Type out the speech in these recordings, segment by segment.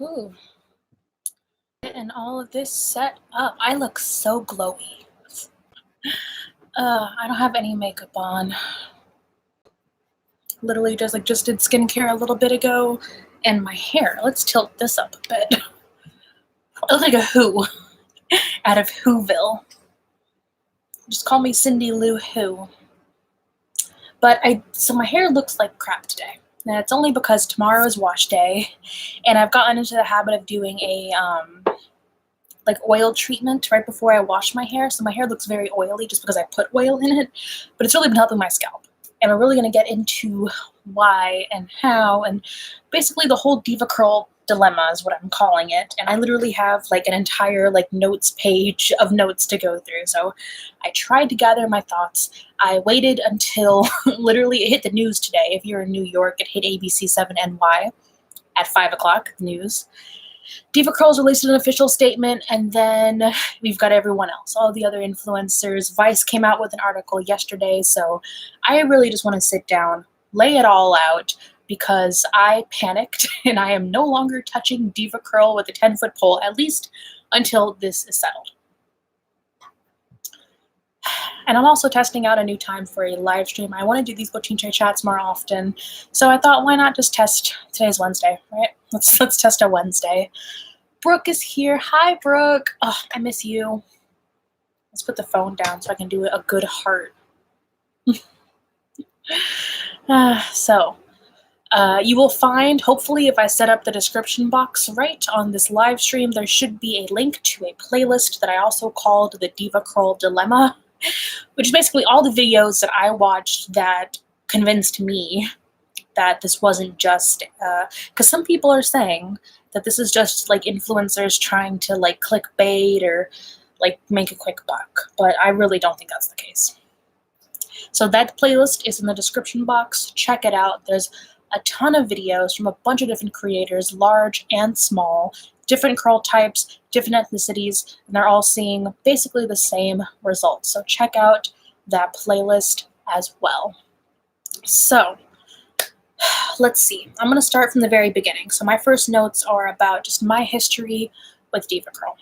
Ooh, getting all of this set up. I look so glowy. I don't have any makeup on. Literally just did skincare a little bit ago, and my hair. Let's tilt this up a bit. I look like a Who out of Whoville. Just call me Cindy Lou Who. But so my hair looks like crap today. And it's only because tomorrow is wash day, and I've gotten into the habit of doing a like oil treatment right before I wash my hair. So my hair looks very oily just because I put oil in it, but it's really been helping my scalp. And we're really going to get into why and how, and basically the whole Devacurl dilemma is what I'm calling it. And I literally have like an entire like notes page of notes to go through. So I tried to gather my thoughts. I waited until literally it hit the news today. If you're in New York, it hit ABC7NY at 5 o'clock news. Devacurl's released an official statement, and then we've got everyone else, all the other influencers. Vice came out with an article yesterday, so I really just want to sit down, lay it all out, because I panicked, and I am no longer touching Devacurl with a 10-foot pole, at least until this is settled. And I'm also testing out a new time for a live stream. I want to do these Bochinche chats more often, so I thought, why not just test? Today's Wednesday, right? Let's test a Wednesday. Brooke is here. Hi, Brooke. Oh, I miss you. Let's put the phone down so I can do a good heart. You will find, hopefully, if I set up the description box right on this live stream, there should be a link to a playlist that I also called the Devacurl Dilemma, which is basically all the videos that I watched that convinced me that this wasn't just, because some people are saying that this is just like influencers trying to like clickbait or like make a quick buck, but I really don't think that's the case. So that playlist is in the description box. Check it out. There's a ton of videos from a bunch of different creators, large and small, different curl types, different ethnicities, and they're all seeing basically the same results. So check out that playlist as well. So let's see. I'm going to start from the very beginning. So my first notes are about just my history with Devacurl.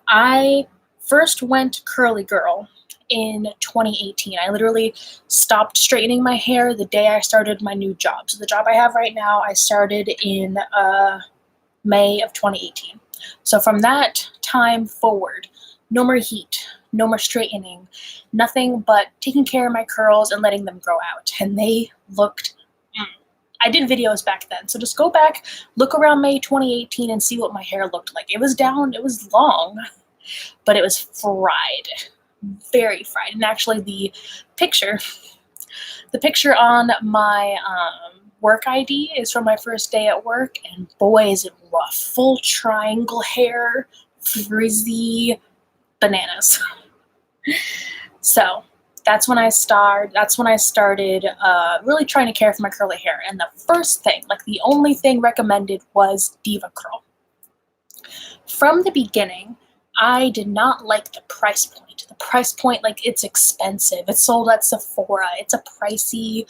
I first went curly girl in 2018. I literally stopped straightening my hair the day I started my new job. So the job I have right now, I started in May of 2018. So from that time forward, no more heat, no more straightening, nothing but taking care of my curls and letting them grow out. And they looked, I did videos back then. So just go back, look around May 2018 and see what my hair looked like. It was down, it was long, but it was fried, very fried. And actually the picture on my work ID is from my first day at work, and boy, is it rough. Full triangle hair, frizzy, bananas. So that's when I started really trying to care for my curly hair. And the first thing, like the only thing recommended, was Devacurl. From the beginning, I did not like the price point. The price point, like, it's expensive. It's sold at Sephora. It's a pricey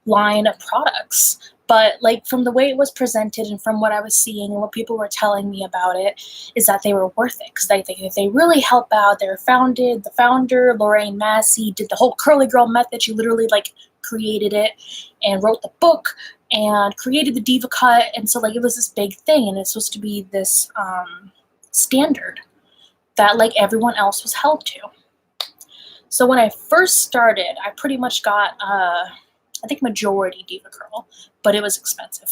line of products. But like from the way it was presented and from what I was seeing and what people were telling me about it, is that they were worth it, because they really help out. They were founded, the founder, Lorraine Massey, did the whole curly girl method. She literally like created it and wrote the book and created the Diva cut. And so like it was this big thing, and it's supposed to be this standard that like everyone else was held to. So when I first started, I pretty much got I think majority Devacurl, but it was expensive.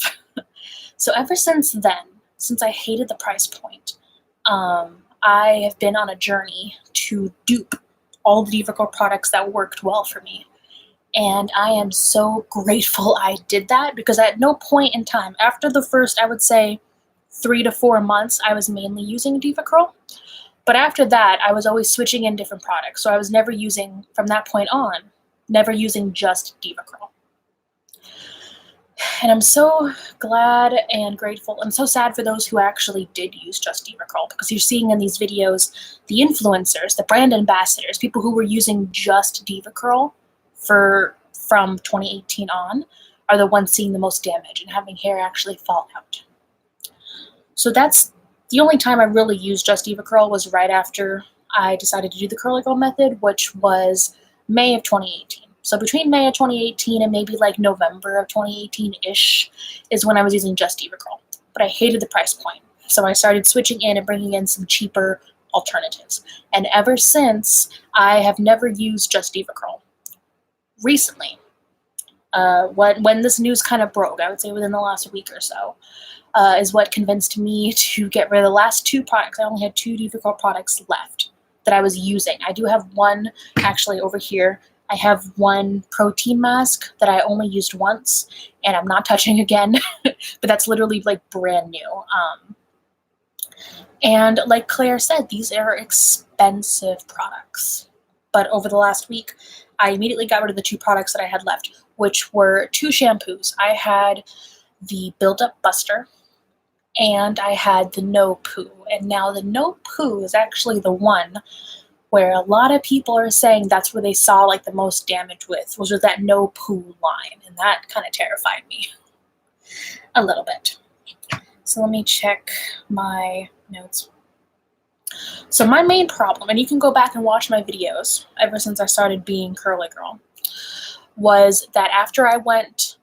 So ever since then, since I hated the price point, I have been on a journey to dupe all the Devacurl products that worked well for me. And I am so grateful I did that, because at no point in time, after the first, I would say 3 to 4 months, I was mainly using Devacurl. But after that, I was always switching in different products. So I was never using, from that point on, never using just Devacurl. And I'm so glad and grateful. I'm so sad for those who actually did use just Devacurl, because you're seeing in these videos the influencers, the brand ambassadors, people who were using just Devacurl from 2018 on, are the ones seeing the most damage and having hair actually fall out. So that's the only time I really used just Devacurl was right after I decided to do the Curly Girl method, which was May of 2018. So between May of 2018 and maybe like November of 2018-ish is when I was using just Devacurl. But I hated the price point. So I started switching in and bringing in some cheaper alternatives. And ever since, I have never used just Devacurl. Recently, when this news kind of broke, I would say within the last week or so, is what convinced me to get rid of the last two products. I only had 2 Devacurl products left that I was using. I do have one actually over here. I have one protein mask that I only used once, and I'm not touching again, but that's literally like brand new. And like Claire said, these are expensive products. But over the last week, I immediately got rid of the 2 products that I had left, which were 2 shampoos. I had the Build Up Buster, and I had the No Poo. And now the No Poo is actually the one where a lot of people are saying that's where they saw like the most damage was with that No Poo line. And that kind of terrified me a little bit. So let me check my notes. So my main problem, and you can go back and watch my videos ever since I started being Curly Girl, was that after I went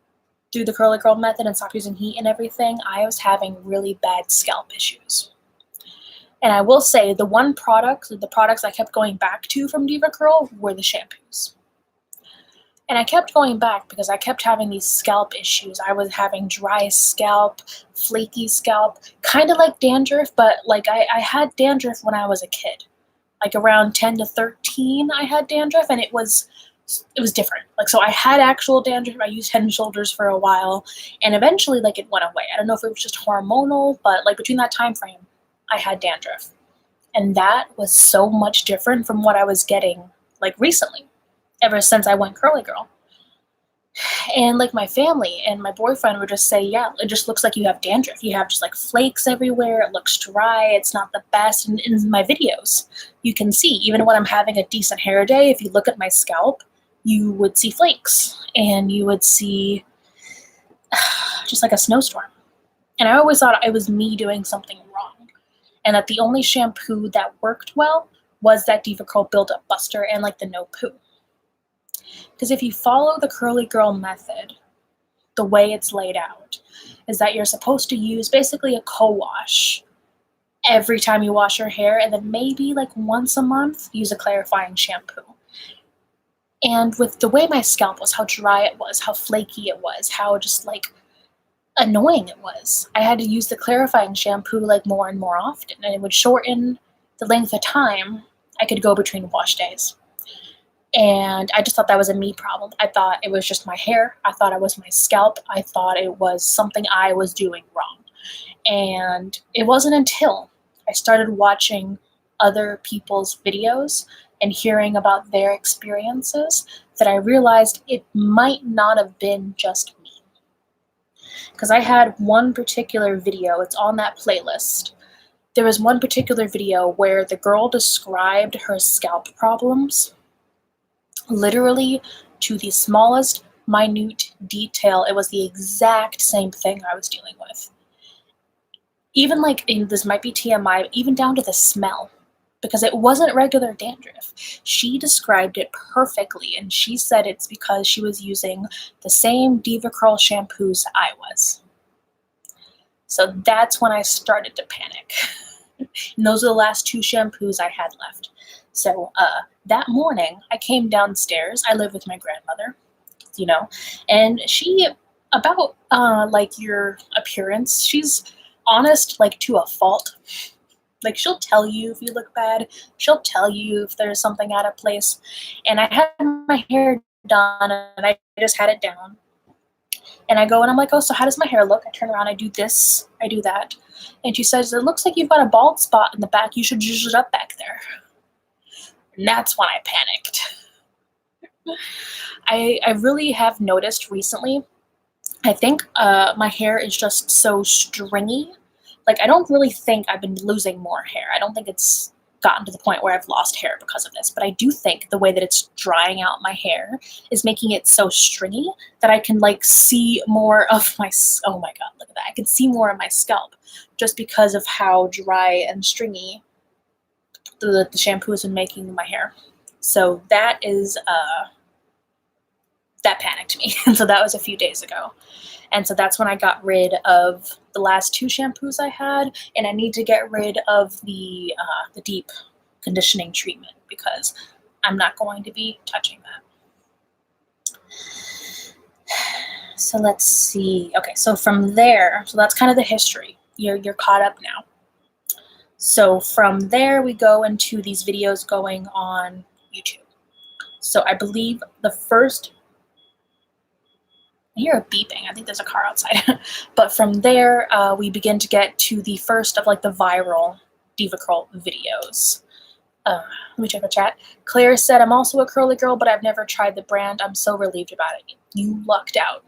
through the Curly Girl method and stopped using heat and everything, I was having really bad scalp issues. And I will say the products I kept going back to from Devacurl were the shampoos. And I kept going back because I kept having these scalp issues. I was having dry scalp, flaky scalp, kind of like dandruff, but like I had dandruff when I was a kid. Like around 10 to 13, I had dandruff, and it was different. Like, so I had actual dandruff. I used Head and Shoulders for a while, and eventually like it went away. I don't know if it was just hormonal, but like between that time frame, I had dandruff. And that was so much different from what I was getting like recently, ever since I went Curly Girl. And like my family and my boyfriend would just say, yeah, it just looks like you have dandruff. You have just like flakes everywhere. It looks dry. It's not the best. And in my videos, you can see, even when I'm having a decent hair day, if you look at my scalp, you would see flakes and you would see just like a snowstorm. And I always thought it was me doing something wrong, and that the only shampoo that worked well was that Devacurl Build Up Buster and like the No Poo. Because if you follow the Curly Girl method, the way it's laid out is that you're supposed to use basically a co-wash every time you wash your hair, and then maybe like once a month use a clarifying shampoo. And with the way my scalp was, how dry it was, how flaky it was, how just like annoying it was, I had to use the clarifying shampoo like more and more often, and it would shorten the length of time I could go between wash days. And I just thought that was a me problem. I thought it was just my hair. I thought it was my scalp. I thought it was something I was doing wrong. And it wasn't until I started watching other people's videos and hearing about their experiences that I realized it might not have been just me. Because I had one particular video, it's on that playlist. There was one particular video where the girl described her scalp problems literally to the smallest minute detail. It was the exact same thing I was dealing with. Even like, this might be TMI, even down to the smell, because it wasn't regular dandruff. She described it perfectly, and she said it's because she was using the same Devacurl shampoos I was. So that's when I started to panic. And those are the last 2 shampoos I had left. So that morning, I came downstairs. I live with my grandmother, and she, about like your appearance, she's honest like to a fault. Like, she'll tell you if you look bad. She'll tell you if there's something out of place. And I had my hair done, and I just had it down. And I go and I'm like, oh, so how does my hair look? I turn around, I do this, I do that. And she says, it looks like you've got a bald spot in the back. You should zhuzh it up back there. And that's when I panicked. I really have noticed recently, I think my hair is just so stringy. Like, I don't really think I've been losing more hair. I don't think it's gotten to the point where I've lost hair because of this, but I do think the way that it's drying out my hair is making it so stringy that I can like see more of my, oh my god, look at that. I can see more of my scalp just because of how dry and stringy the shampoo has been making my hair. So that is, that panicked me. And so that was a few days ago. And so that's when I got rid of the last 2 shampoos I had, and I need to get rid of the deep conditioning treatment because I'm not going to be touching that. So let's see. Okay, so from there, so that's kind of the history. You're caught up now. So from there, we go into these videos going on YouTube. So I believe the first, I hear a beeping. I think there's a car outside. But from there, we begin to get to the first of like the viral Devacurl videos. Let me check the chat. Claire said, I'm also a curly girl, but I've never tried the brand. I'm so relieved about it. You lucked out.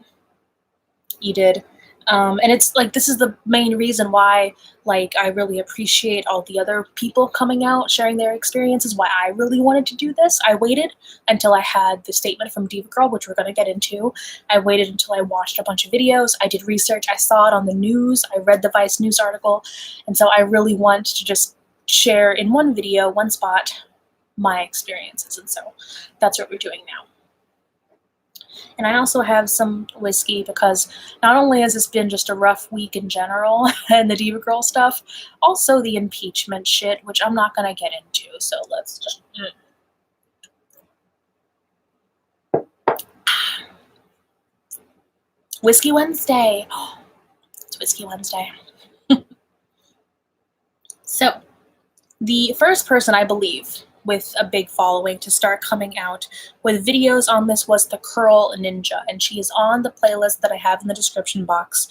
You did. And it's like, this is the main reason why, like, I really appreciate all the other people coming out, sharing their experiences, why I really wanted to do this. I waited until I had the statement from Devacurl, which we're going to get into. I waited until I watched a bunch of videos. I did research. I saw it on the news. I read the Vice News article. And so I really want to just share in one video, one spot, my experiences. And so that's what we're doing now. And I also have some whiskey because not only has this been just a rough week in general and the Devacurl stuff, also the impeachment shit, which I'm not going to get into. So let's just... Whiskey Wednesday. Oh, it's Whiskey Wednesday. So the first person, I believe, with a big following to start coming out with videos on this was the Curl Ninja, and she is on the playlist that I have in the description box.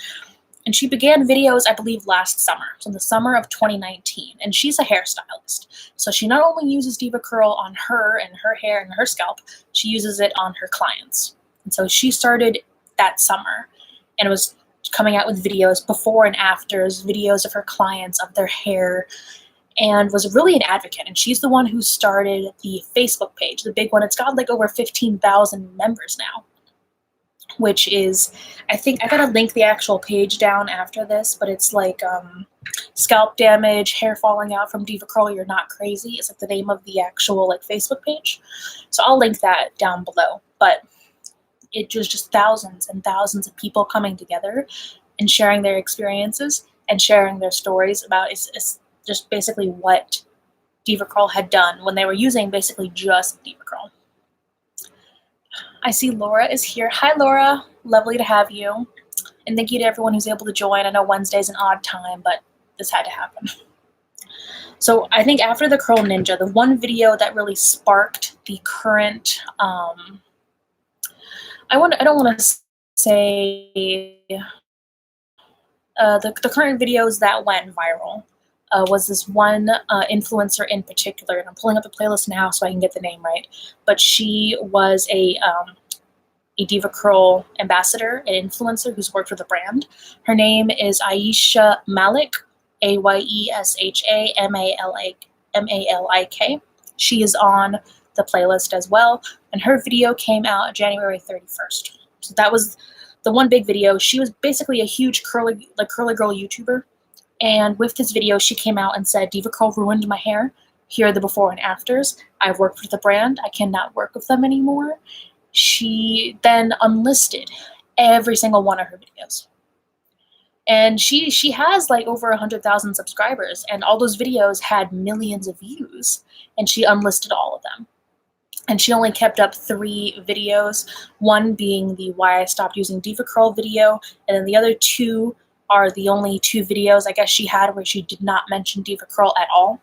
And she began videos, I believe, last summer, so the summer of 2019, and she's a hairstylist. So she not only uses Devacurl on her and her hair and her scalp, she uses it on her clients. And so she started that summer, and it was coming out with videos before and afters, videos of her clients, of their hair, and was really an advocate. And she's the one who started the Facebook page, the big one. It's got like over 15,000 members now, which is, I think, I gotta link the actual page down after this, but it's like scalp damage, hair falling out from Devacurl, you're not crazy. It's like the name of the actual like Facebook page. So I'll link that down below. But it was just thousands and thousands of people coming together and sharing their experiences and sharing their stories about it's just basically what Devacurl had done when they were using basically just Devacurl. I see Laura is here. Hi, Laura. Lovely to have you. And thank you to everyone who's able to join. I know Wednesday's an odd time, but this had to happen. So I think after the Curl Ninja, the one video that really sparked the current, I don't want to say the current videos that went viral. Was this one influencer in particular, and I'm pulling up the playlist now so I can get the name right, but she was a Devacurl ambassador, an influencer who's worked with the brand. Her name is Aisha Malik, Ayesha Malik. She is on the playlist as well, and her video came out January 31st. So that was the one big video. She was basically a huge curly girl YouTuber. And with this video, she came out and said, Devacurl ruined my hair. Here are the before and afters. I've worked with the brand. I cannot work with them anymore. She then unlisted every single one of her videos. And she has like over 100,000 subscribers, and all those videos had millions of views, and she unlisted all of them. And she only kept up 3 videos, one being the Why I Stopped Using Devacurl video, and then the other 2 are the only 2 videos I guess she had where she did not mention Devacurl at all.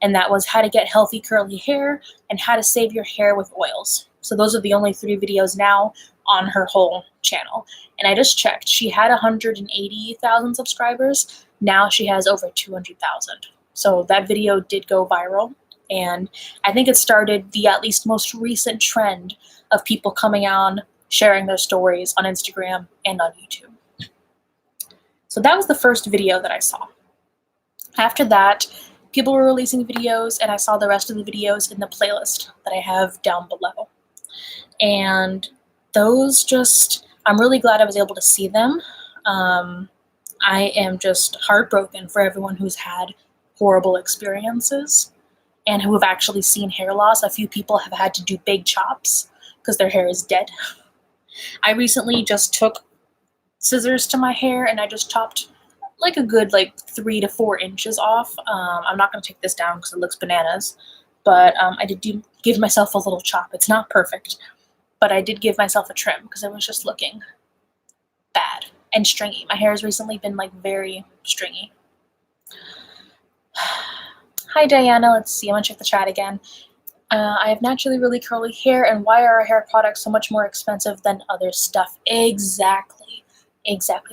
And that was how to get healthy curly hair and how to save your hair with oils. So those are the only 3 videos now on her whole channel. And I just checked. She had 180,000 subscribers. Now she has over 200,000. So that video did go viral. And I think it started the at least most recent trend of people coming on, sharing their stories on Instagram and on YouTube. So that was the first video that I saw. After that, people were releasing videos, and I saw the rest of the videos in the playlist that I have down below. And those just, I'm really glad I was able to see them. I am just heartbroken for everyone who's had horrible experiences and who have actually seen hair loss. A few people have had to do big chops because their hair is dead. I recently just took scissors to my hair and I just chopped like a good 3 to 4 inches off. I'm not going to take this down because it looks bananas, but I did give myself a little chop. It's not perfect, but I did give myself a trim because it was just looking bad and stringy. My hair has recently been very stringy. Hi Diana, let's see, I'm gonna check the chat again. I have naturally really curly hair, and why are our hair products so much more expensive than other stuff? Exactly.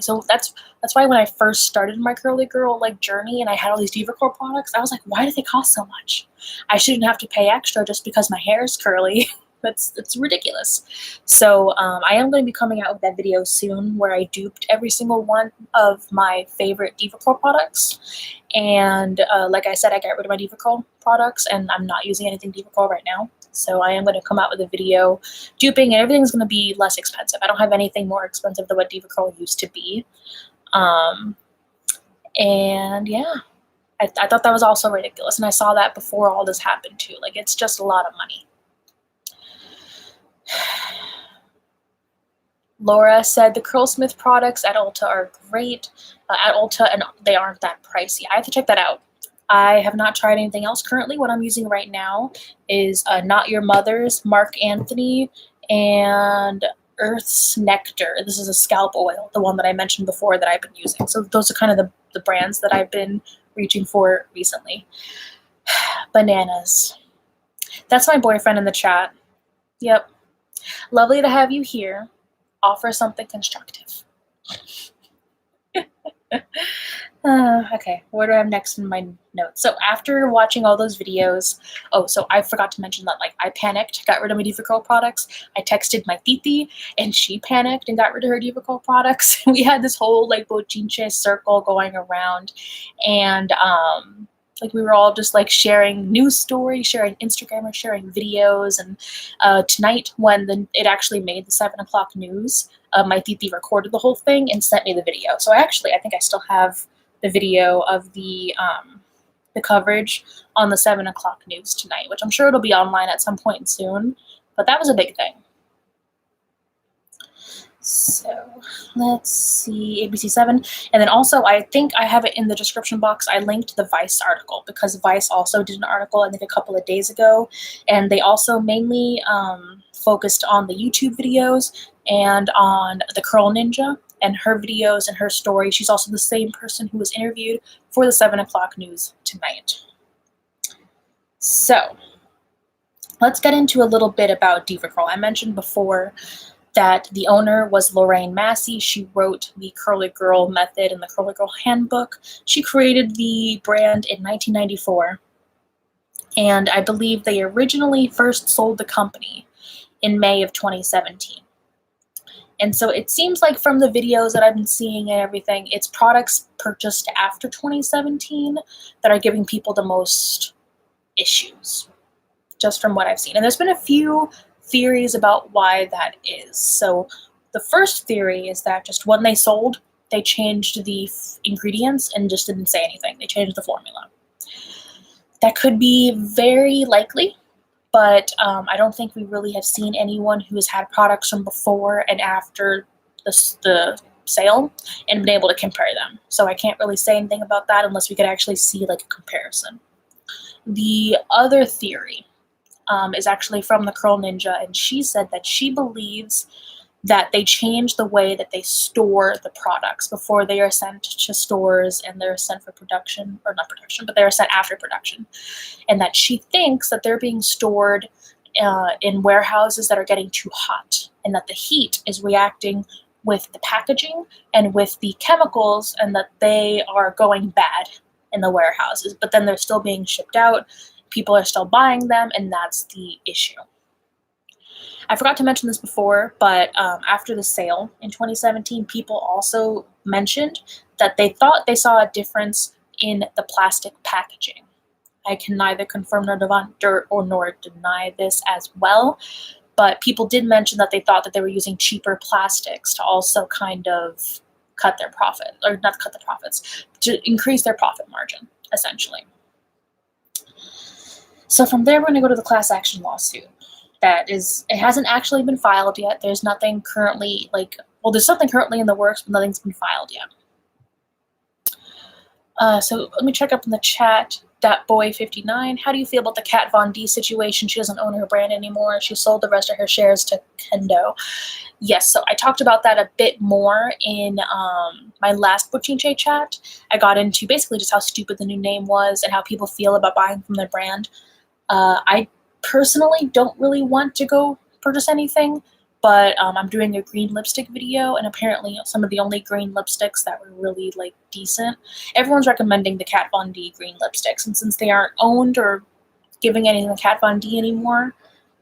So that's why when I first started my curly girl journey and I had all these Devacurl products, I was like, why do they cost so much? I shouldn't have to pay extra just because my hair is curly. It's ridiculous. So I am going to be coming out with that video soon where I duped every single one of my favorite Devacurl products. And like I said, I got rid of my Devacurl products and I'm not using anything Devacurl right now. So I am going to come out with a video duping, and everything's going to be less expensive. I don't have anything more expensive than what Devacurl used to be. And yeah, I thought that was also ridiculous. And I saw that before all this happened too. It's just a lot of money. Laura said the Curlsmith products at Ulta are great. At Ulta, and they aren't that pricey. I have to check that out. I have not tried anything else currently. What I'm using right now is Not Your Mother's, Mark Anthony, and Earth's Nectar. This is a scalp oil, the one that I mentioned before that I've been using. So those are kind of the brands that I've been reaching for recently. Bananas. That's my boyfriend in the chat. Yep. Lovely to have you here. Offer something constructive. Okay, what do I have next in my notes? So after watching all those videos, so I forgot to mention that I panicked, got rid of my Devacurl products. I texted my titi, and she panicked and got rid of her Devacurl products. We had this whole Bochinche circle going around, and we were all just sharing news stories, sharing Instagram, or sharing videos. And tonight, when it actually made the 7 o'clock news, my titi recorded the whole thing and sent me the video. So I think I still have the video of the coverage on the 7 o'clock news tonight, which I'm sure it'll be online at some point soon. But that was a big thing. So let's see, ABC7. And then also, I think I have it in the description box. I linked the Vice article because Vice also did an article, I think a couple of days ago. And they also mainly focused on the YouTube videos and on the Curl Ninja and her videos and her story. She's also the same person who was interviewed for the 7 o'clock news tonight. So let's get into a little bit about Devacurl. I mentioned before that the owner was Lorraine Massey. She wrote the Curly Girl Method and the Curly Girl Handbook. She created the brand in 1994. And I believe they originally first sold the company in May of 2017. And so it seems like from the videos that I've been seeing and everything, it's products purchased after 2017 that are giving people the most issues, just from what I've seen. And there's been a few theories about why that is. So the first theory is that just when they sold, they changed the ingredients and just didn't say anything. They changed the formula. That could be very likely, but I don't think we really have seen anyone who has had products from before and after the sale and been able to compare them. So I can't really say anything about that unless we could actually see a comparison. The other theory is actually from the Curl Ninja, and she said that she believes that they change the way that they store the products before they are sent to stores and they're sent for production, or not production, but they're sent after production. And that she thinks that they're being stored in warehouses that are getting too hot, and that the heat is reacting with the packaging and with the chemicals, and that they are going bad in the warehouses, but then they're still being shipped out. People are still buying them, and that's the issue. I forgot to mention this before, but after the sale in 2017, people also mentioned that they thought they saw a difference in the plastic packaging. I can neither confirm nor deny this as well, but people did mention that they thought that they were using cheaper plastics to also kind of cut their profit, or not cut the profits, to increase their profit margin, essentially. So from there, we're going to go to the class action lawsuit. It hasn't actually been filed yet. There's nothing currently, there's something currently in the works, but nothing's been filed yet. So let me check up in the chat. Boy59, how do you feel about the Kat Von D situation? She doesn't own her brand anymore. She sold the rest of her shares to Kendo. Yes, so I talked about that a bit more in my last Bochinche chat. I got into basically just how stupid the new name was and how people feel about buying from their brand. I personally don't really want to go purchase anything, but I'm doing a green lipstick video, and apparently some of the only green lipsticks that were really decent. Everyone's recommending the Kat Von D green lipsticks, and since they aren't owned or giving anything to Kat Von D anymore,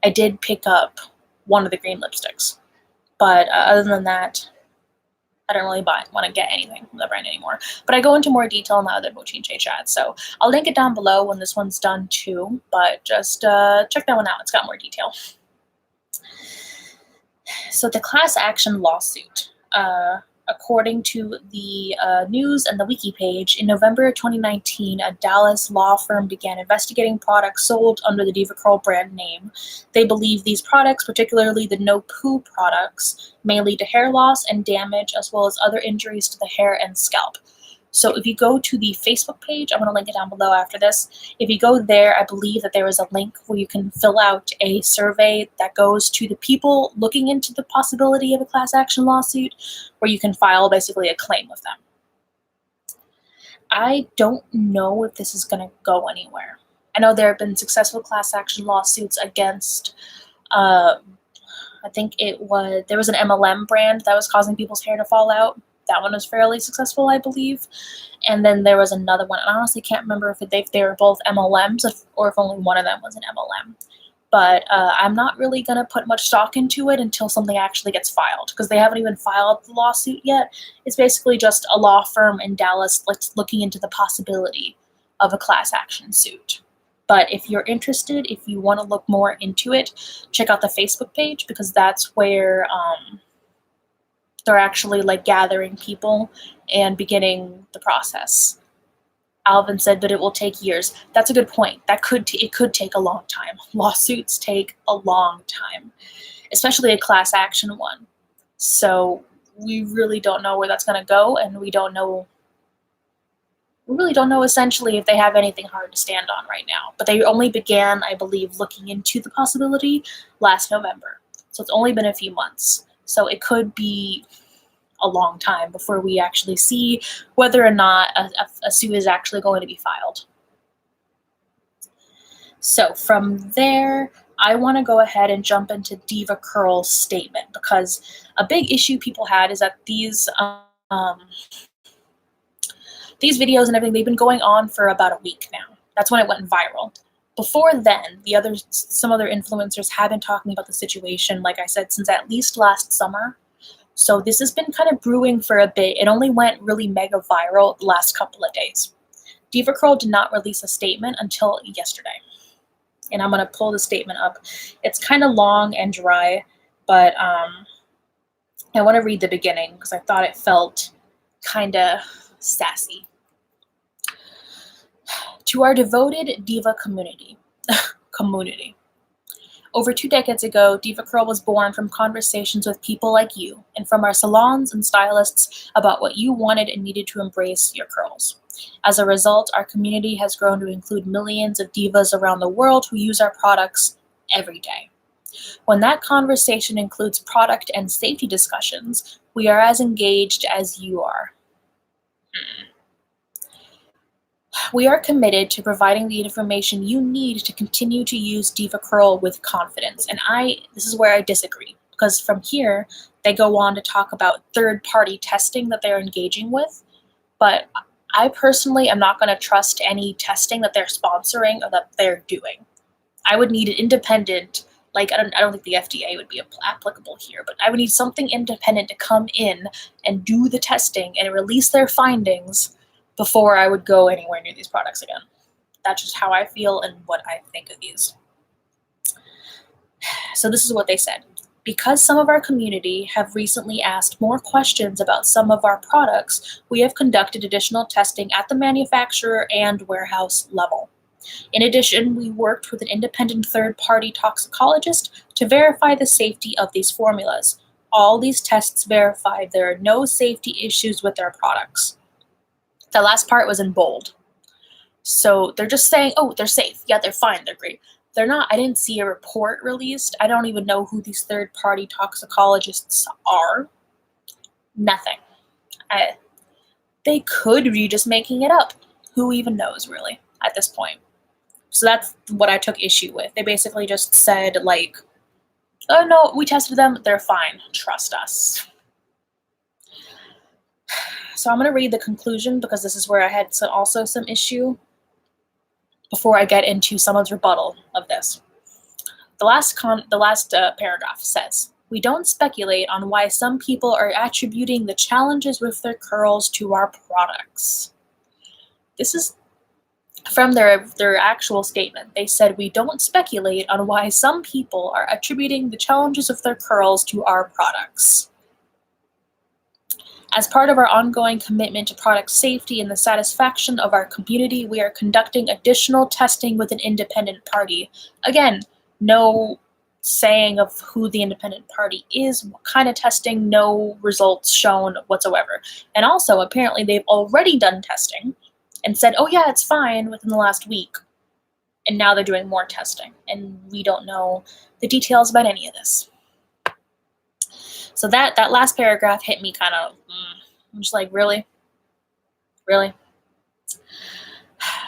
I did pick up one of the green lipsticks. But other than that, I don't really want to get anything from the brand anymore. But I go into more detail in the other Bochinche chat, so I'll link it down below when this one's done too. But just check that one out. It's got more detail. So the class action lawsuit, according to the news and the wiki page, in November 2019, a Dallas law firm began investigating products sold under the Devacurl brand name. They believe these products, particularly the no poo products, may lead to hair loss and damage, as well as other injuries to the hair and scalp. So if you go to the Facebook page, I'm going to link it down below after this. If you go there, I believe that there is a link where you can fill out a survey that goes to the people looking into the possibility of a class action lawsuit, where you can file basically a claim with them. I don't know if this is going to go anywhere. I know there have been successful class action lawsuits against, I think there was an MLM brand that was causing people's hair to fall out. That one was fairly successful, I believe. And then there was another one. I honestly can't remember if they were both MLMs or if only one of them was an MLM. But I'm not really going to put much stock into it until something actually gets filed, because they haven't even filed the lawsuit yet. It's basically just a law firm in Dallas looking into the possibility of a class action suit. But if you're interested, if you want to look more into it, check out the Facebook page, because that's where they're actually gathering people and beginning the process. Alvin said, but it will take years. That's a good point. It could take a long time. Lawsuits take a long time, especially a class action one. So we really don't know where that's going to go, and we really don't know essentially if they have anything hard to stand on right now. But they only began, I believe, looking into the possibility last November. So it's only been a few months. So it could be a long time before we actually see whether or not a suit is actually going to be filed. So from there, I want to go ahead and jump into Devacurl's statement, because a big issue people had is that these videos and everything, they've been going on for about a week now. That's when it went viral. Before then, some other influencers have been talking about the situation, like I said, since at least last summer. So this has been kind of brewing for a bit. It only went really mega viral the last couple of days. Devacurl did not release a statement until yesterday. And I'm going to pull the statement up. It's kind of long and dry, but I want to read the beginning because I thought it felt kind of sassy. To our devoted diva community. Over 2 decades ago, Devacurl was born from conversations with people like you, and from our salons and stylists about what you wanted and needed to embrace your curls. As a result, our community has grown to include millions of divas around the world who use our products every day. When that conversation includes product and safety discussions, we are as engaged as you are. We are committed to providing the information you need to continue to use Devacurl with confidence. And this is where I disagree, because from here, they go on to talk about third-party testing that they're engaging with. But I personally am not going to trust any testing that they're sponsoring or that they're doing. I would need an independent, I don't think the FDA would be applicable here, but I would need something independent to come in and do the testing and release their findings before I would go anywhere near these products again. That's just how I feel and what I think of these. So this is what they said. Because some of our community have recently asked more questions about some of our products, we have conducted additional testing at the manufacturer and warehouse level. In addition, we worked with an independent third-party toxicologist to verify the safety of these formulas. All these tests verified there are no safety issues with our products. The last part was in bold. So they're just saying, oh, they're safe. Yeah, they're fine. They're great. They're not. I didn't see a report released. I don't even know who these third-party toxicologists are. Nothing. They could be just making it up. Who even knows, really, at this point? So that's what I took issue with. They basically just said, like, oh, no, we tested them. They're fine. Trust us. So I'm going to read the conclusion because this is where I had also some issue before I get into someone's rebuttal of this. The last paragraph says, we don't speculate on why some people are attributing the challenges with their curls to our products. This is from their actual statement. They said, we don't speculate on why some people are attributing the challenges of their curls to our products. As part of our ongoing commitment to product safety and the satisfaction of our community, we are conducting additional testing with an independent party. Again, no saying of who the independent party is, what kind of testing, no results shown whatsoever. And also, apparently, they've already done testing and said, oh yeah, it's fine within the last week. And now they're doing more testing. And we don't know the details about any of this. So that last paragraph hit me kind of, I'm just like, really? Really?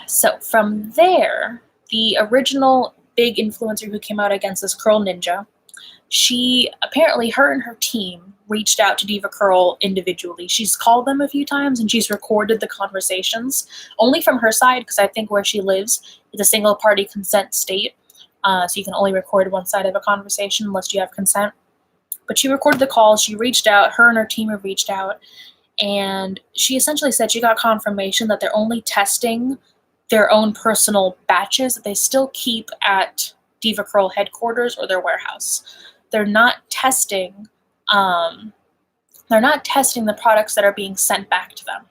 So from there, the original big influencer who came out against this curl ninja, she apparently, her and her team reached out to Devacurl individually. She's called them a few times and she's recorded the conversations, only from her side, because I think where she lives is a single party consent state. So you can only record one side of a conversation unless you have consent. But she recorded the call, she reached out, her and her team have reached out, and she essentially said she got confirmation that they're only testing their own personal batches that they still keep at Devacurl headquarters or their warehouse. They're not testing the products that are being sent back to them.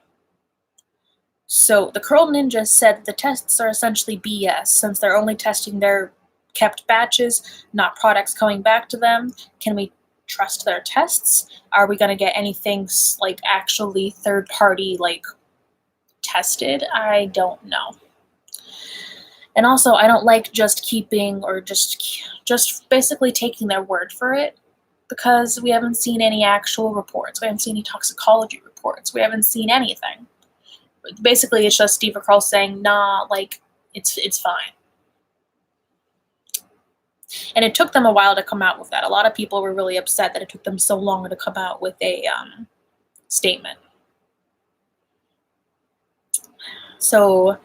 So the Curl Ninja said the tests are essentially BS since they're only testing their kept batches, not products coming back to them. Can we trust their tests? Are we going to get anything like actually third party like tested? I don't know. And also, I don't like just keeping or just basically taking their word for it, because we haven't seen any actual reports. We haven't seen any toxicology reports. We haven't seen anything. Basically, it's just Devacurl saying, nah, like, it's fine. And it took them a while to come out with that. A lot of people were really upset that it took them so long to come out with a statement. So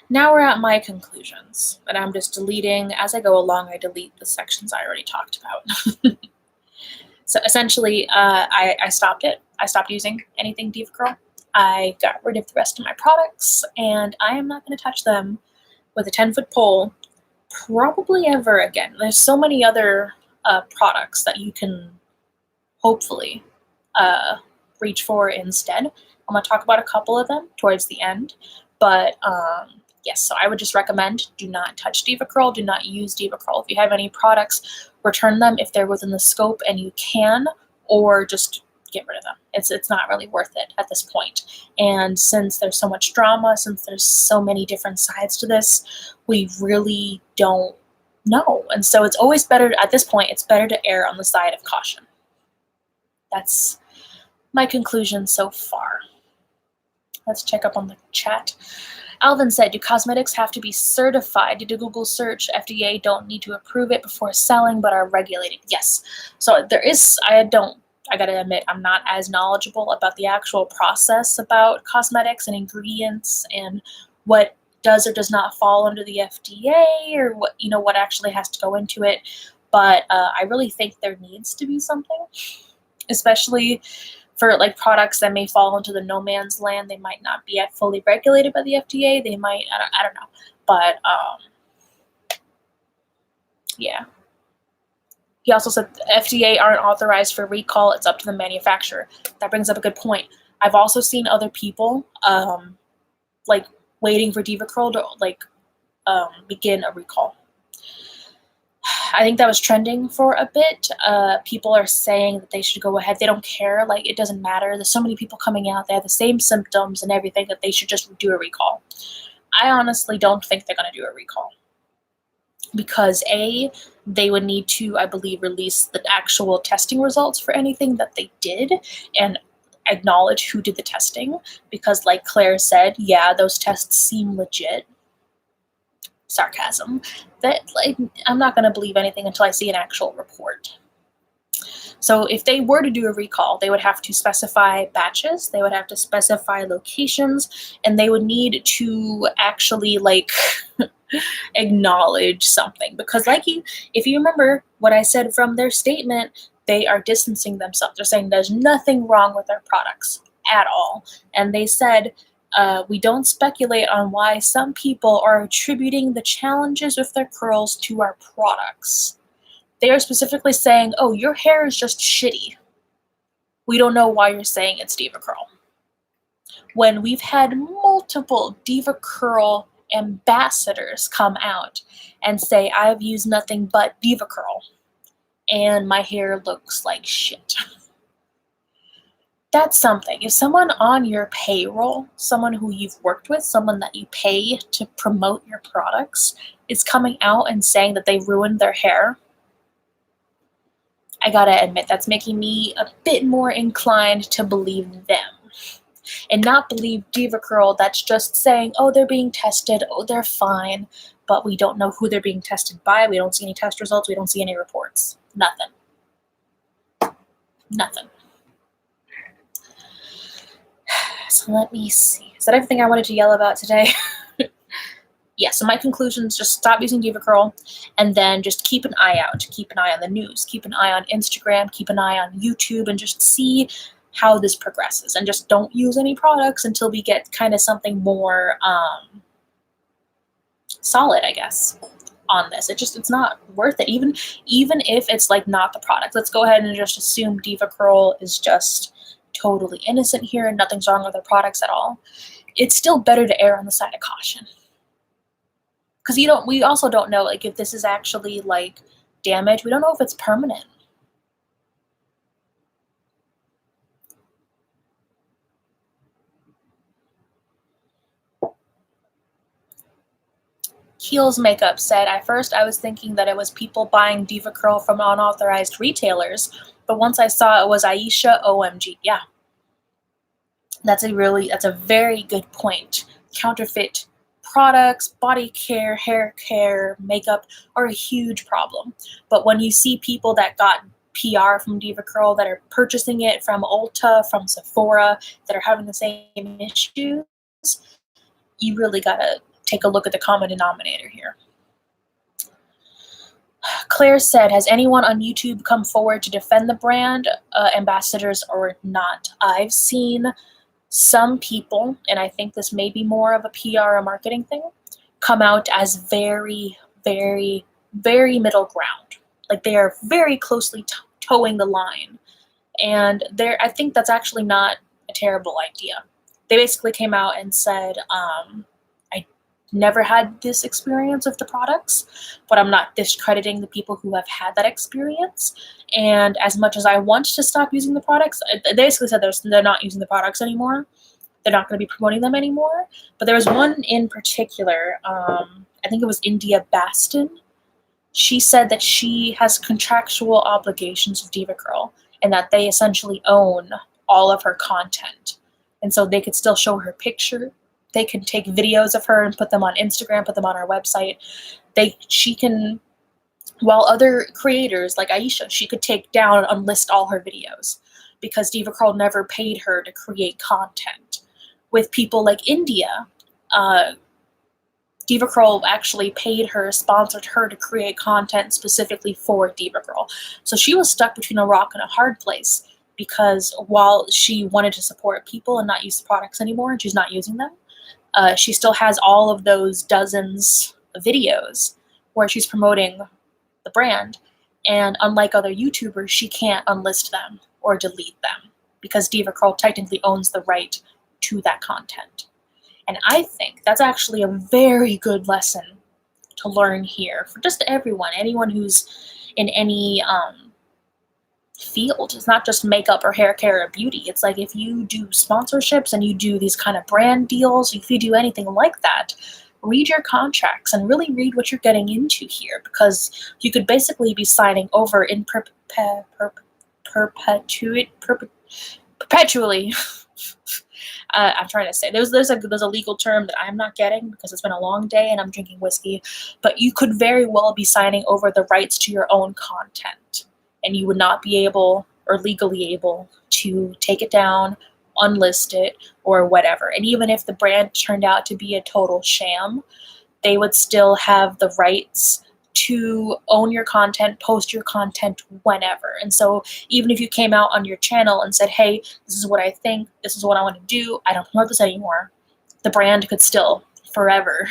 now we're at my conclusions, and I'm just deleting. As I go along, I delete the sections I already talked about. So essentially, I stopped it. I stopped using anything Devacurl. I got rid of the rest of my products, and I am not going to touch them with a 10-foot pole probably ever again. There's so many other products that you can hopefully reach for instead. I'm going to talk about a couple of them towards the end, but yes, so I would just recommend do not touch Devacurl, do not use Devacurl. If you have any products, return them if they're within the scope and you can, or just get rid of them. It's not really worth it at this point. And since there's so much drama, since there's so many different sides to this, we really don't know. And so it's always better, at this point, it's better to err on the side of caution. That's my conclusion so far. Let's check up on the chat. Alvin said, do cosmetics have to be certified? Did a Google search? FDA don't need to approve it before selling, but are regulated. Yes. So there is, I gotta admit, I'm not as knowledgeable about the actual process about cosmetics and ingredients and what does or does not fall under the FDA, or what actually has to go into it. But I really think there needs to be something, especially for like products that may fall into the no man's land. They might not be fully regulated by the FDA. They might, I don't know. But yeah. He also said the FDA aren't authorized for recall. It's up to the manufacturer. That brings up a good point. I've also seen other people like waiting for Devacurl to like begin a recall. I think that was trending for a bit. People are saying that they should go ahead. They don't care. Like, it doesn't matter. There's so many people coming out. They have the same symptoms and everything that they should just do a recall. I honestly don't think they're going to do a recall. Because A, they would need to, I believe, release the actual testing results for anything that they did and acknowledge who did the testing. Because like Claire said, yeah, those tests seem legit. Sarcasm. That, like, I'm not going to believe anything until I see an actual report. So if they were to do a recall, they would have to specify batches, they would have to specify locations, and they would need to actually, like, acknowledge something. Because if you remember what I said from their statement, they are distancing themselves. They're saying there's nothing wrong with their products at all. And they said, we don't speculate on why some people are attributing the challenges with their curls to our products. They are specifically saying, oh, your hair is just shitty. We don't know why you're saying it's Devacurl. When we've had multiple Devacurl ambassadors come out and say, I've used nothing but Devacurl, and my hair looks like shit. That's something. If someone on your payroll, someone who you've worked with, someone that you pay to promote your products, is coming out and saying that they ruined their hair, I gotta admit, that's making me a bit more inclined to believe them. And not believe Devacurl that's just saying, oh, they're being tested, oh, they're fine, but we don't know who they're being tested by, we don't see any test results, we don't see any reports. Nothing. Nothing. So let me see. Is that everything I wanted to yell about today? Yeah, so my conclusion is just stop using Devacurl, and then just keep an eye out. Keep an eye on the news. Keep an eye on Instagram. Keep an eye on YouTube, and just see how this progresses. And just don't use any products until we get kind of something more solid, I guess, on this. It's not worth it. Even if it's like not the product. Let's go ahead and just assume Devacurl is just totally innocent here and nothing's wrong with their products at all. It's still better to err on the side of caution. Because we also don't know, like, if this is actually, like, damage. We don't know if it's permanent. Keel's Makeup said, at first I was thinking that it was people buying Devacurl from unauthorized retailers, but once I saw it was Aisha, OMG. Yeah. That's a very good point. Counterfeit products, body care, hair care, makeup are a huge problem. But when you see people that got PR from Devacurl that are purchasing it from Ulta, from Sephora, that are having the same issues, you really gotta take a look at the common denominator here. Claire said, has anyone on YouTube come forward to defend the brand, ambassadors or not? I've seen some people, and I think this may be more of a PR or marketing thing, come out as very, very, very middle ground. Like, they are very closely towing the line. And I think that's actually not a terrible idea. They basically came out and said, I never had this experience with the products, but I'm not discrediting the people who have had that experience. And as much as I want to stop using the products, they basically said they're not using the products anymore. They're not going to be promoting them anymore. But there was one in particular, I think it was India Baston. She said that she has contractual obligations with Devacurl and that they essentially own all of her content. And so they could still show her picture. They could take videos of her and put them on Instagram, put them on our website. She can, while other creators like Aisha, she could take down and unlist all her videos because Devacurl never paid her to create content. With people like India, Devacurl actually paid her, sponsored her to create content specifically for Devacurl. So she was stuck between a rock and a hard place because while she wanted to support people and not use the products anymore, and she's not using them, she still has all of those dozens of videos where she's promoting the brand. And unlike other YouTubers, she can't unlist them or delete them because Devacurl technically owns the right to that content. And I think that's actually a very good lesson to learn here for just everyone, anyone who's in any field. It's not just makeup or hair care or beauty. It's like if you do sponsorships and you do these kind of brand deals, if you do anything like that, read your contracts and really read what you're getting into here, because you could basically be signing over in perpetually. I'm trying to say there's a legal term that I'm not getting because it's been a long day and I'm drinking whiskey, but you could very well be signing over the rights to your own content, and you would not be able or legally able to take it down, unlist it, or whatever. And even if the brand turned out to be a total sham, they would still have the rights to own your content, post your content whenever. And so even if you came out on your channel and said, hey, this is what I think, this is what I want to do, I don't promote this anymore, the brand could still forever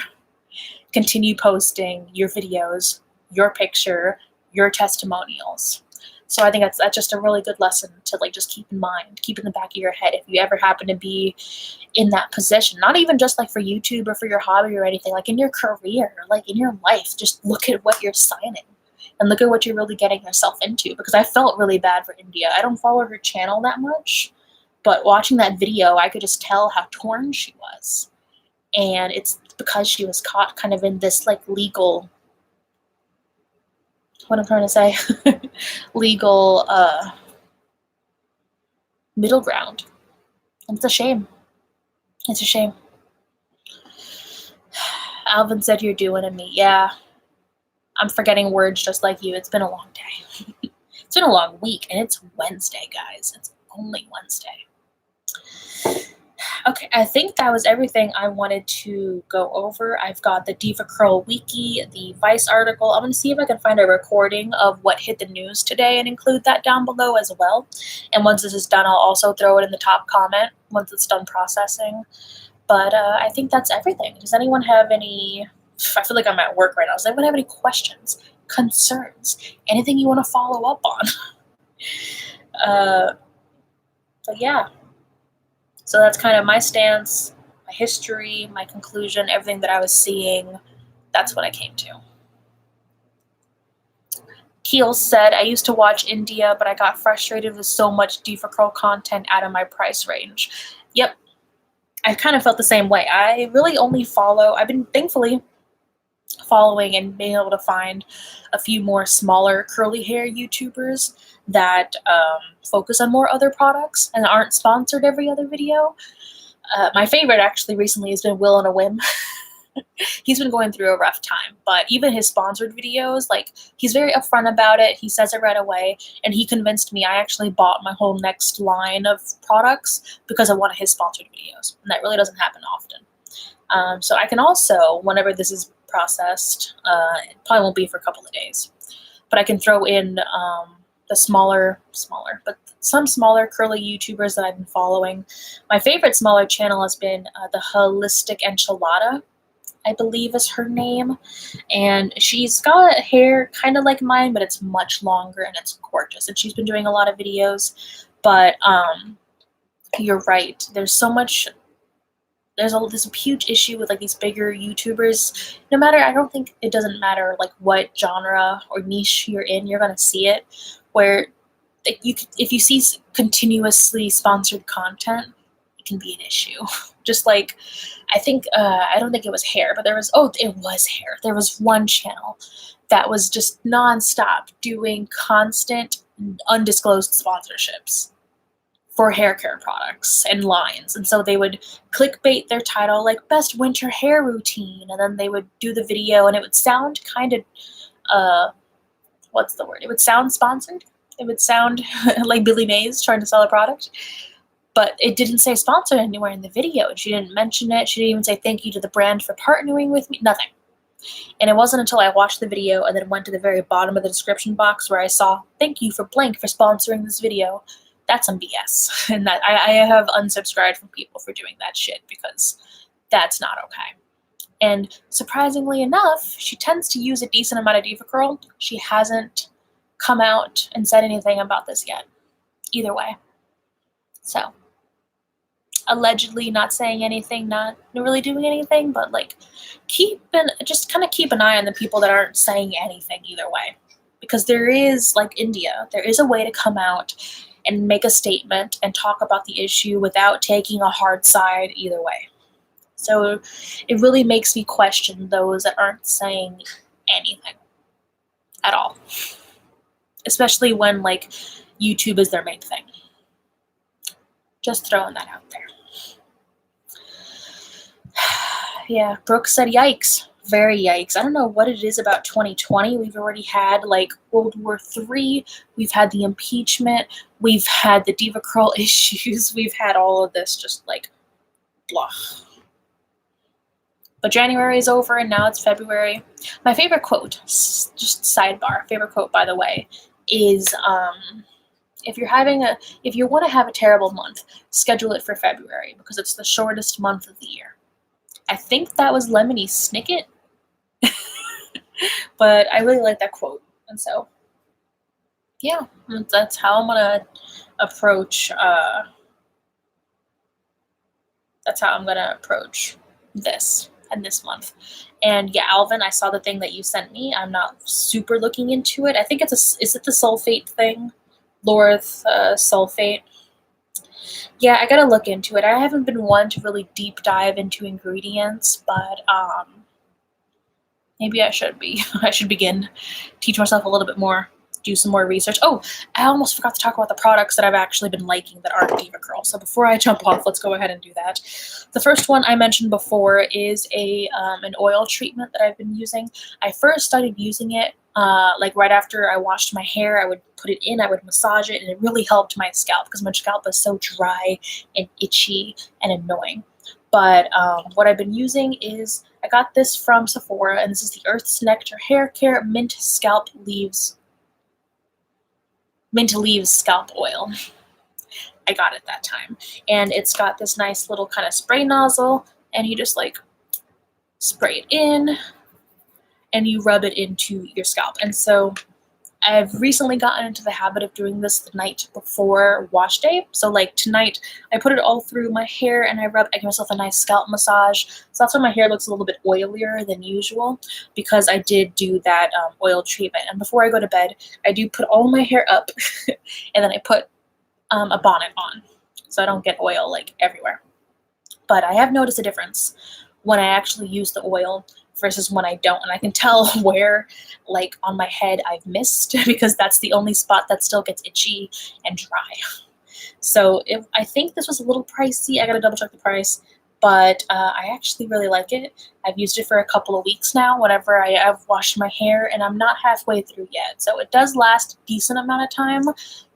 continue posting your videos, your picture, your testimonials. So I think that's just a really good lesson to like just keep in mind, keep in the back of your head if you ever happen to be in that position. Not even just like for YouTube or for your hobby or anything, like in your career, like in your life, just look at what you're signing and look at what you're really getting yourself into. Because I felt really bad for India. I don't follow her channel that much, but watching that video, I could just tell how torn she was. And it's because she was caught kind of in this like legal, what I'm trying to say, legal middle ground. And it's a shame. It's a shame. Alvin said you're doing a me. Yeah, I'm forgetting words just like you. It's been a long day. It's been a long week, and it's Wednesday, guys. It's only Wednesday. Okay, I think that was everything I wanted to go over. I've got the Devacurl wiki, the Vice article. I'm going to see if I can find a recording of what hit the news today and include that down below as well. And once this is done, I'll also throw it in the top comment once it's done processing. But I think that's everything. Does anyone have any... I feel like I'm at work right now. Does anyone have any questions, concerns, anything you want to follow up on? But yeah. So that's kind of my stance, my history, my conclusion, everything that I was seeing. That's what I came to. Keel said, I used to watch India, but I got frustrated with so much Devacurl content out of my price range. Yep. I kind of felt the same way. I really only follow, I've been thankfully following and being able to find a few more smaller curly hair YouTubers that focus on more other products and aren't sponsored every other video. My favorite actually recently has been Will on a Whim. He's been going through a rough time, but even his sponsored videos, like, he's very upfront about it. He says it right away, and he convinced me. I actually bought my whole next line of products because of one of his sponsored videos, and that really doesn't happen often. So I can also, whenever this is processed, it probably won't be for a couple of days, but I can throw in the smaller, but some smaller curly YouTubers that I've been following. My favorite smaller channel has been the Holistic Enchilada, I believe is her name, and she's got hair kind of like mine, but it's much longer and it's gorgeous, and she's been doing a lot of videos. But you're right, there's so much, there's a huge issue with like these bigger YouTubers. No matter, I don't think it doesn't matter like what genre or niche you're in, you're gonna see it, where if you see continuously sponsored content, it can be an issue. Just like, I think, I don't think it was hair, but there was, it was hair. There was one channel that was just nonstop doing constant undisclosed sponsorships for hair care products and lines. And so they would clickbait their title like best winter hair routine, and then they would do the video and it would sound kind of, what's the word? It would sound sponsored. It would sound like Billy Mays trying to sell a product. But it didn't say sponsored anywhere in the video, and she didn't mention it. She didn't even say thank you to the brand for partnering with me, nothing. And it wasn't until I watched the video and then went to the very bottom of the description box where I saw, thank you for blank for sponsoring this video. That's some BS. And that I have unsubscribed from people for doing that shit, because that's not okay. And surprisingly enough, she tends to use a decent amount of Devacurl. She hasn't come out and said anything about this yet, either way. So, allegedly not saying anything, not really doing anything, but like just kind of keep an eye on the people that aren't saying anything either way. Because there is, like India, there is a way to come out and make a statement and talk about the issue without taking a hard side either way. So it really makes me question those that aren't saying anything at all. Especially when like YouTube is their main thing. Just throwing that out there. Yeah, Brooke said yikes. Very yikes. I don't know what it is about 2020. We've already had like World War III. We've had the impeachment. We've had the Devacurl issues. We've had all of this just like blah. But January is over and now it's February. My favorite quote, just sidebar, favorite quote by the way, is if you want to have a terrible month, schedule it for February because it's the shortest month of the year. I think that was Lemony Snicket, but I really like that quote, and so yeah, that's how I'm gonna approach. That's how I'm gonna approach this and this month. And yeah, Alvin, I saw the thing that you sent me. I'm not super looking into it. I think is it the sulfate thing, Lorth sulfate? Yeah, I gotta look into it. I haven't been one to really deep dive into ingredients, but maybe I should be. I should begin, teach myself a little bit more, do some more research. Oh, I almost forgot to talk about the products that I've actually been liking that aren't Devacurl. So before I jump off, let's go ahead and do that. The first one I mentioned before is an oil treatment that I've been using. I first started using it like right after I washed my hair. I would put it in, I would massage it, and it really helped my scalp because my scalp is so dry and itchy and annoying. But what I've been using is, I got this from Sephora, and this is the Earth's Nectar Hair Care Mint Leaves Scalp Oil. I got it that time. And it's got this nice little kind of spray nozzle, and you just like spray it in, and you rub it into your scalp. And so I've recently gotten into the habit of doing this the night before wash day. So like tonight, I put it all through my hair and I give myself a nice scalp massage. So that's why my hair looks a little bit oilier than usual, because I did do that oil treatment. And before I go to bed, I do put all my hair up and then I put a bonnet on so I don't get oil like everywhere. But I have noticed a difference when I actually use the oil versus when I don't, and I can tell where like on my head I've missed because that's the only spot that still gets itchy and dry. So I think this was a little pricey. I gotta double check the price, but I actually really like it. I've used it for a couple of weeks now whenever I've washed my hair, and I'm not halfway through yet. So it does last a decent amount of time,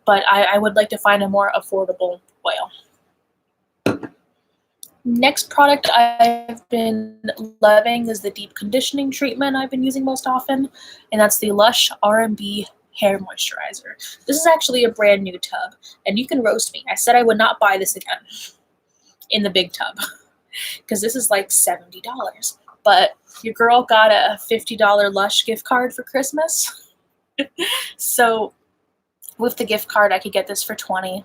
but I would like to find a more affordable oil. Next product I've been loving is the deep conditioning treatment I've been using most often, and that's the Lush R&B hair moisturizer. This is actually a brand new tub, and you can roast me. I said I would not buy this again in the big tub because this is like $70, but your girl got a $50 Lush gift card for Christmas. So with the gift card, I could get this for $20.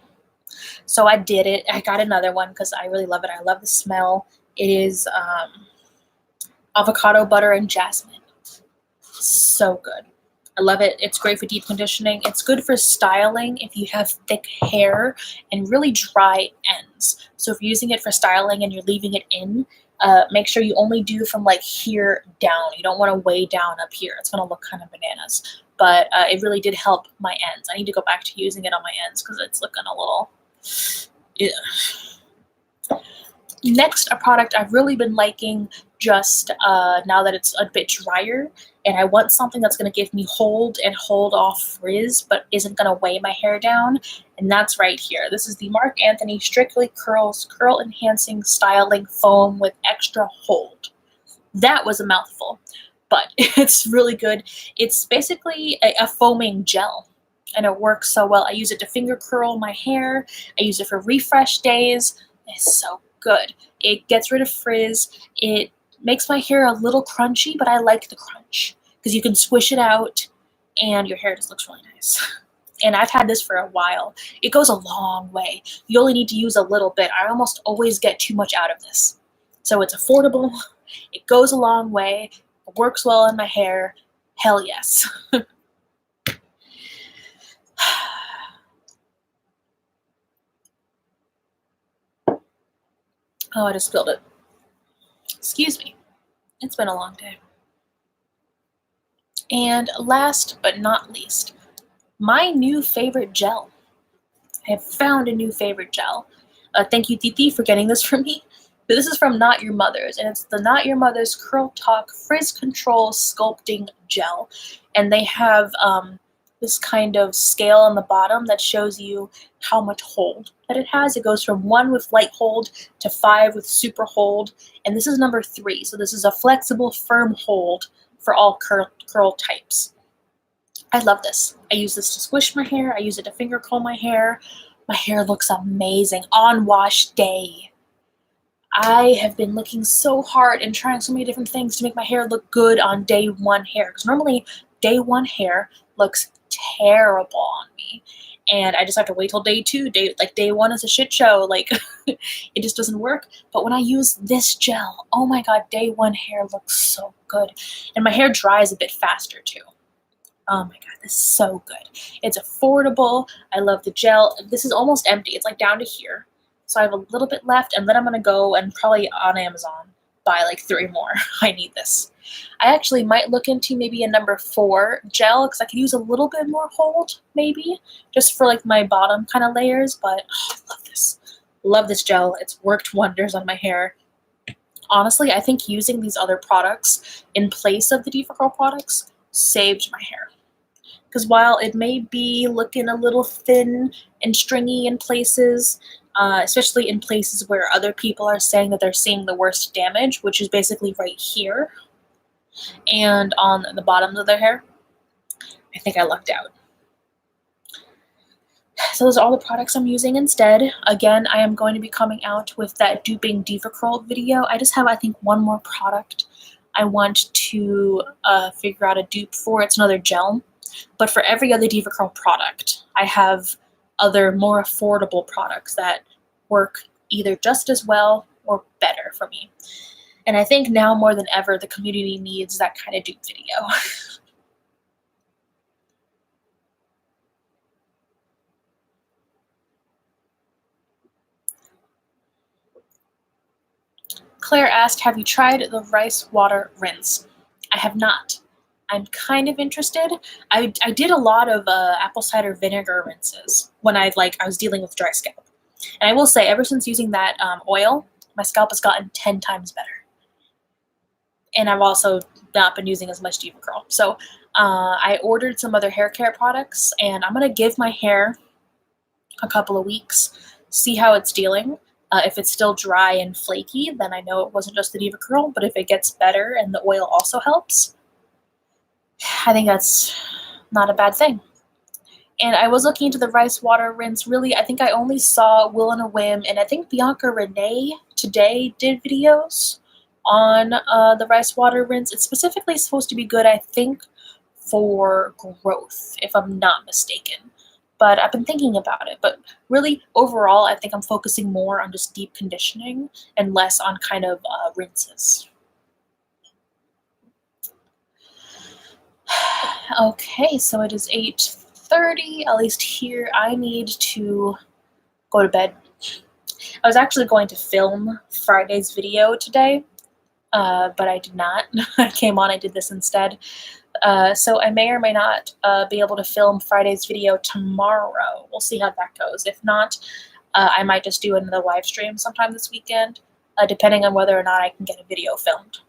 So I did it. I got another one because I really love it. I love the smell. It is avocado butter and jasmine. So good. I love it. It's great for deep conditioning. It's good for styling if you have thick hair and really dry ends. So if you're using it for styling and you're leaving it in, make sure you only do from like here down. You don't want to weigh down up here. It's going to look kind of bananas. But it really did help my ends. I need to go back to using it on my ends because it's looking a little... Yeah. Next, a product I've really been liking just now that it's a bit drier, and I want something that's going to give me hold off frizz, but isn't going to weigh my hair down, and that's right here. This is the Marc Anthony Strictly Curls Curl Enhancing Styling Foam with Extra Hold. That was a mouthful, but it's really good. It's basically a foaming gel, and it works so well. I use it to finger curl my hair. I use it for refresh days. It's so good. It gets rid of frizz. It makes my hair a little crunchy, but I like the crunch because you can squish it out and your hair just looks really nice. And I've had this for a while. It goes a long way. You only need to use a little bit. I almost always get too much out of this. So it's affordable. It goes a long way. It works well in my hair. Hell yes. Oh, I just spilled it. Excuse me. It's been a long day. And last but not least, my new favorite gel. I have found a new favorite gel. Thank you, Titi, for getting this for me. But this is from Not Your Mother's, and it's the Not Your Mother's Curl Talk Frizz Control Sculpting Gel. And they have this kind of scale on the bottom that shows you how much hold that it has. It goes from 1 with light hold to 5 with super hold. And this is number 3. So this is a flexible, firm hold for all curl types. I love this. I use this to squish my hair. I use it to finger comb my hair. My hair looks amazing on wash day. I have been looking so hard and trying so many different things to make my hair look good on day 1 hair. Because normally day 1 hair looks terrible on me. And I just have to wait till day 2. Day 1 is a shit show. Like, it just doesn't work. But when I use this gel, oh my god, day 1 hair looks so good. And my hair dries a bit faster too. Oh my god, this is so good. It's affordable. I love the gel. This is almost empty. It's like down to here. So I have a little bit left, and then I'm going to go and probably on Amazon buy like 3 more. I need this. I actually might look into maybe a number 4 gel because I could use a little bit more hold, maybe, just for like my bottom kind of layers, but oh, I love this. Love this gel. It's worked wonders on my hair. Honestly, I think using these other products in place of the Devacurl products saved my hair. Because while it may be looking a little thin and stringy in places, especially in places where other people are saying that they're seeing the worst damage, which is basically right here and on the bottoms of their hair, I think I lucked out. So those are all the products I'm using instead. Again, I am going to be coming out with that duping Devacurl video. I just have, I think, one more product I want to figure out a dupe for. It's another gel. But for every other Devacurl product, I have other more affordable products that work either just as well or better for me. And I think now more than ever, the community needs that kind of dupe video. Claire asked, have you tried the rice water rinse? I have not. I'm kind of interested. I did a lot of apple cider vinegar rinses when I was dealing with dry scalp. And I will say, ever since using that oil, my scalp has gotten 10 times better. And I've also not been using as much Devacurl. So I ordered some other hair care products, and I'm going to give my hair a couple of weeks, see how it's dealing. If it's still dry and flaky, then I know it wasn't just the Devacurl, but if it gets better and the oil also helps, I think that's not a bad thing. And I was looking into the rice water rinse. Really, I think I only saw Will and a Whim, and I think Bianca Renee today did videos on the rice water rinse. It's specifically supposed to be good, I think, for growth, if I'm not mistaken. But I've been thinking about it. But really, overall, I think I'm focusing more on just deep conditioning and less on kind of rinses. Okay, so it is 8:30. At least here, I need to go to bed. I was actually going to film Friday's video today, but I did not. I came on, I did this instead. So I may or may not be able to film Friday's video tomorrow. We'll see how that goes. If not, I might just do another live stream sometime this weekend, depending on whether or not I can get a video filmed.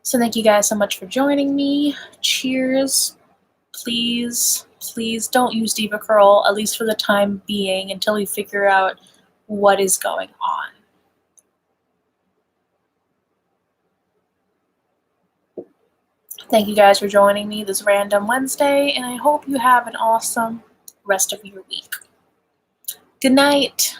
So thank you guys so much for joining me. Cheers. Please, please don't use Devacurl, at least for the time being, until we figure out what is going on. Thank you guys for joining me this random Wednesday, and I hope you have an awesome rest of your week. Good night.